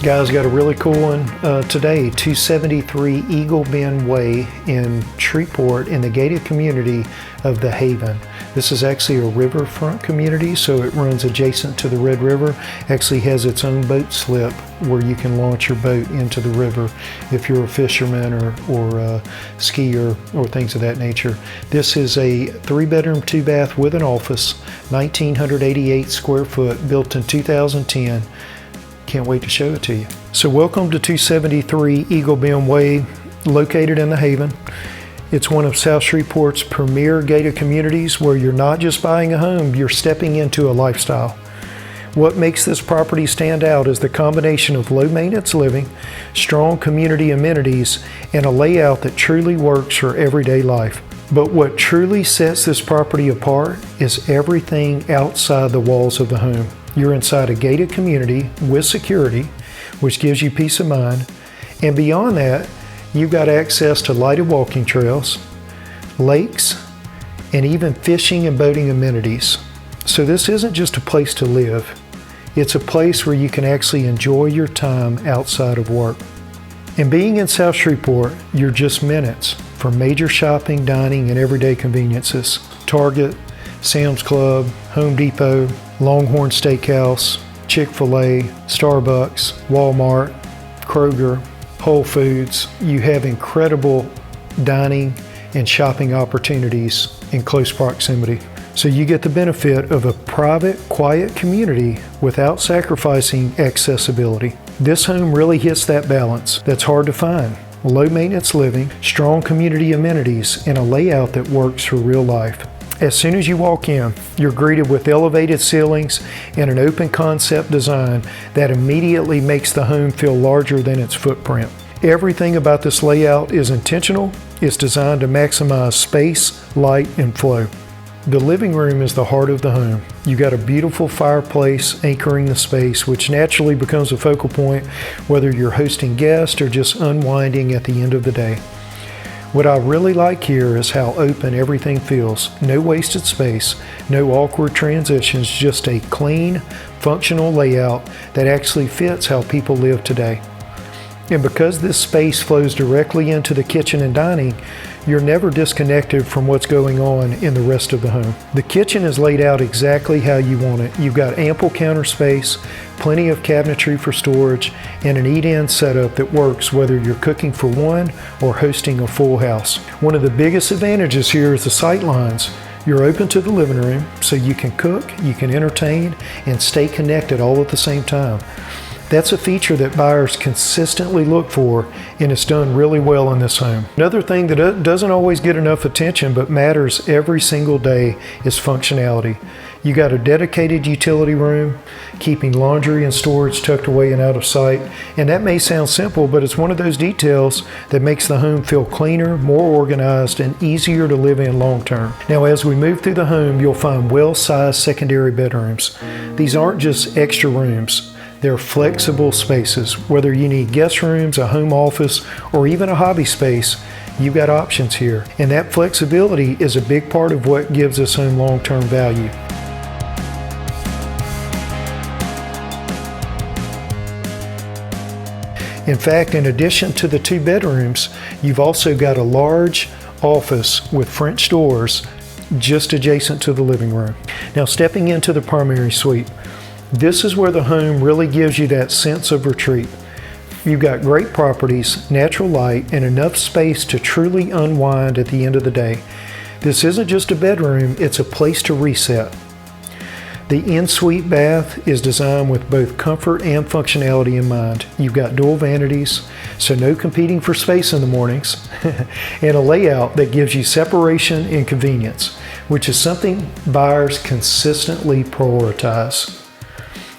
Guys, got a really cool one today, 273 Eagle Bend Way in Shreveport in the gated community of the Haven. This is actually a riverfront community, so it runs adjacent to the Red River. Actually has its own boat slip where you can launch your boat into the river if you're a fisherman or a skier or things of that nature. This is a 3-bedroom, 2-bath with an office, 1,988 square foot, built in 2010. Can't wait to show it to you. So welcome to 273 Eagle Bend Way, located in the Haven. It's one of South Shreveport's premier gated communities where you're not just buying a home, you're stepping into a lifestyle. What makes this property stand out is the combination of low maintenance living, strong community amenities, and a layout that truly works for everyday life. But what truly sets this property apart is everything outside the walls of the home. You're inside a gated community with security, which gives you peace of mind. And beyond that, you've got access to lighted walking trails, lakes, and even fishing and boating amenities. So this isn't just a place to live. It's a place where you can actually enjoy your time outside of work. And being in South Shreveport, you're just minutes from major shopping, dining, and everyday conveniences. Target, Sam's Club, Home Depot, Longhorn Steakhouse, Chick-fil-A, Starbucks, Walmart, Kroger, Whole Foods. You have incredible dining and shopping opportunities in close proximity. So you get the benefit of a private, quiet community without sacrificing accessibility. This home really hits that balance that's hard to find. Low maintenance living, strong community amenities, and a layout that works for real life. As soon as you walk in, you're greeted with elevated ceilings and an open concept design that immediately makes the home feel larger than its footprint. Everything about this layout is intentional. It's designed to maximize space, light, and flow. The living room is the heart of the home. You got a beautiful fireplace anchoring the space, which naturally becomes a focal point whether you're hosting guests or just unwinding at the end of the day. What I really like here is how open everything feels. No wasted space, no awkward transitions, just a clean, functional layout that actually fits how people live today. And because this space flows directly into the kitchen and dining, you're never disconnected from what's going on in the rest of the home. The kitchen is laid out exactly how you want it. You've got ample counter space, plenty of cabinetry for storage, and an eat-in setup that works whether you're cooking for one or hosting a full house. One of the biggest advantages here is the sight lines. You're open to the living room, so you can cook, you can entertain, and stay connected all at the same time. That's a feature that buyers consistently look for, and it's done really well in this home. Another thing that doesn't always get enough attention but matters every single day is functionality. You got a dedicated utility room, keeping laundry and storage tucked away and out of sight. And that may sound simple, but it's one of those details that makes the home feel cleaner, more organized, and easier to live in long term. Now, as we move through the home, you'll find well-sized secondary bedrooms. These aren't just extra rooms. They're flexible spaces. Whether you need guest rooms, a home office, or even a hobby space, you've got options here. And that flexibility is a big part of what gives this home long-term value. In fact, in addition to the 2 bedrooms, you've also got a large office with French doors just adjacent to the living room. Now, stepping into the primary suite, this is where the home really gives you that sense of retreat. You've got great properties, natural light, and enough space to truly unwind at the end of the day. This isn't just a bedroom, it's a place to reset. The in-suite bath is designed with both comfort and functionality in mind. You've got dual vanities, so no competing for space in the mornings, and a layout that gives you separation and convenience, which is something buyers consistently prioritize.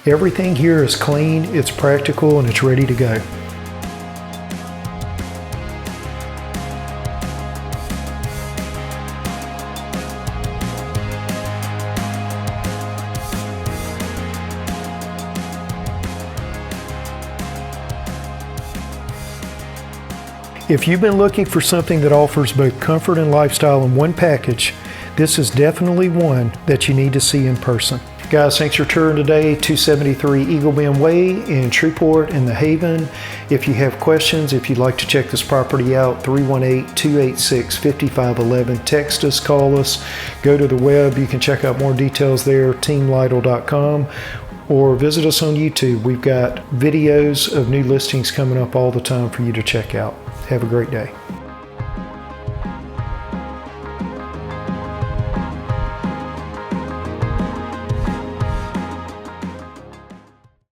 Everything here is clean, it's practical, and it's ready to go. If you've been looking for something that offers both comfort and lifestyle in one package, this is definitely one that you need to see in person. Guys, thanks for touring today. 273 Eagle Bend Way in Shreveport in the Haven. If you have questions, if you'd like to check this property out, 318-286-5511. Text us, call us, go to the web. You can check out more details there, teamlytle.com, or visit us on YouTube. We've got videos of new listings coming up all the time for you to check out. Have a great day.